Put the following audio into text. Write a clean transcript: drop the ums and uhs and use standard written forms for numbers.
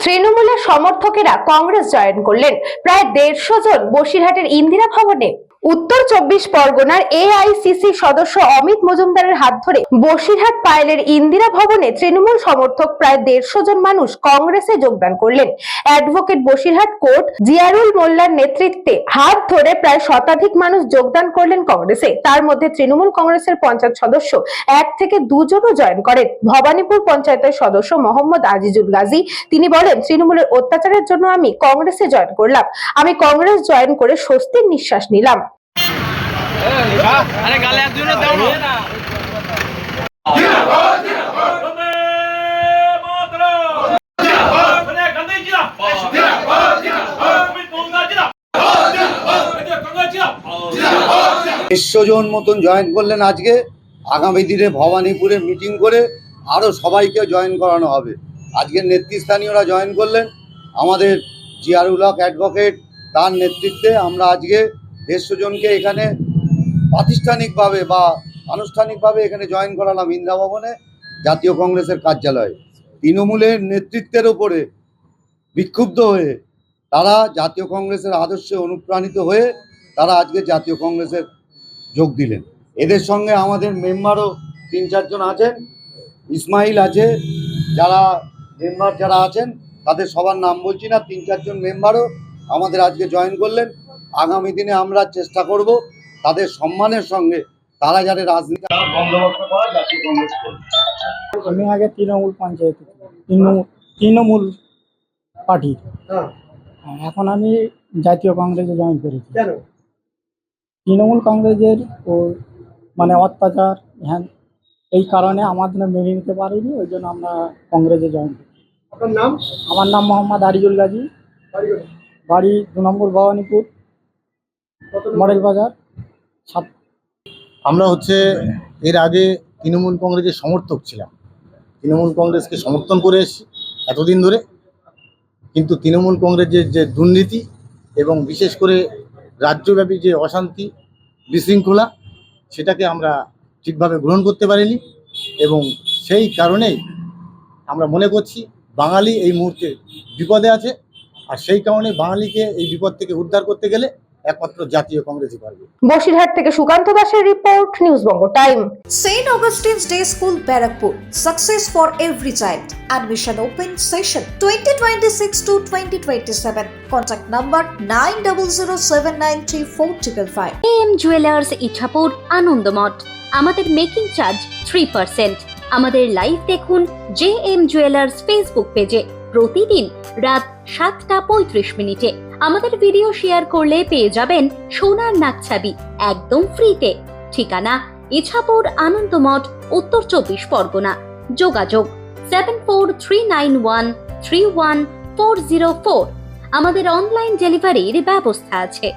তৃণমূলের সমর্থকেরা কংগ্রেস জয়েন করলেন। প্রায় 150 জন বসিরহাটের ইন্দিরা ভবনে। উত্তর 24 পরগনার এআইসিসি সদস্য অমিত মজুমদারের হাত ধরে বসিরহাট পাইলের ইন্দিরা ভবনে তৃণমূল সমর্থক প্রায় 150 জন মানুষ কংগ্রেসে যোগদান করলেন। অ্যাডভোকেট বসিরহাট কোর্ট জিয়ারুল মোল্লার নেতৃত্বে হাত ধরে প্রায় শতাধিক মানুষ যোগদান করলেন কংগ্রেসে। তার মধ্যে তৃণমূল কংগ্রেসের পঞ্চায়েত সদস্য 1 থেকে 2 জনও জয়েন করেন। ভবানীপুর পঞ্চায়েতের সদস্য মোহাম্মদ আজিজুল গাজী তিনি বলেন, তৃণমূলের অত্যাচারের জন্য আমি কংগ্রেসে জয়েন করলাম। আমি কংগ্রেস জয়েন করে স্বস্তির নিঃশ্বাস নিলাম। আরে গালে এক জোরে দাও না। জন মতন জয়েন করলেন আজকে। আগামী দিনে ভবানীপুরে মিটিং করে আরো সবাইকে জয়েন করানো হবে। আজকের নেতৃস্থানীয়রা জয়েন করলেন। আমাদের জিয়ারুল হক অ্যাডভোকেট তার নেতৃত্বে আমরা আজকে 150 জনকে এখানে প্রাতিষ্ঠানিকভাবে বা আনুষ্ঠানিকভাবে এখানে জয়েন করালাম ইন্দিরা ভবনে, জাতীয় কংগ্রেসের কার্যালয়ে। তৃণমূলের নেতৃত্বের ওপরে বিক্ষুব্ধ হয়ে তারা জাতীয় কংগ্রেসের আদর্শে অনুপ্রাণিত হয়ে তারা আজকে জাতীয় কংগ্রেসের যোগ দিলেন। এদের সঙ্গে আমাদের মেম্বারও 3-4 জন আছেন, ইসমাইল আছে, যারা মেম্বার যারা আছেন তাদের সবার নাম বলছি না, 3-4 জন মেম্বারও আমাদের আজকে জয়েন করলেন। আগামী দিনে আমরা চেষ্টা করব তাদের সম্মানের সঙ্গে তারা যারা রাজনীতি বন্দোবস্ত করা জাতীয় কংগ্রেস করবে। আমি আগে তৃণমূল পঞ্চায়েত তৃণমূল পার্টি, এখন আমি জাতীয় কংগ্রেসে জয়েন করেছি। তৃণমূল কংগ্রেসের মানে অত্যাচার হ্যাঁ এই কারণে আমাদের মেনে নিতে পারিনি, ওই জন্য আমরা কংগ্রেসে জয়েন করি। আপনার নাম? আমার নাম মোহাম্মদ আজিজুল গাজী, বাড়ি 2 নম্বর ভবানীপুর, মডেল বাজার 7। আমরা এর আগে তৃণমূল কংগ্রেসের সমর্থক ছিলাম, তৃণমূল কংগ্রেসকে সমর্থন করে এসেছি এতদিন ধরে। কিন্তু তৃণমূল কংগ্রেসের যে দুর্নীতি এবং বিশেষ করে রাজ্যব্যাপী যে অশান্তি বিশৃঙ্খলা, সেটাকে আমরা ঠিকভাবে গ্রহণ করতে পারিনি এবং সেই কারণেই আমরা মনে করছি বাঙালি এই মুহূর্তে বিপদে আছে। আর সেই কারণে বাঙালিকে এই বিপদ থেকে উদ্ধার করতে গেলে একমাত্র জাতীয় কংগ্রেসই পারবে। বসিরহাট থেকে সুকান্ত দাসের report, news Banga time. St. Augustine's Day School, Barrackpur. Success for every child. Admission open session 2026 to 2027. Contact number 9007934555. JM Jewelers Ichapur Anandamath. আমাদের মেকিং চার্জ 3%। আমাদের লাইভ দেখুন JM Jewelers ফেসবুক পেজে প্রতিদিন রাত 7:35 আমাদের ভিডিও শেয়ার করলে পেয়ে যাবেন সোনার নাকছাবি একদম ফ্রিতে। ঠিকানা ইছাপুর আনন্দমঠ, উত্তর 24 পরগনা। যোগাযোগ 7439131404। আমাদের অনলাইন ডেলিভারির ব্যবস্থা আছে।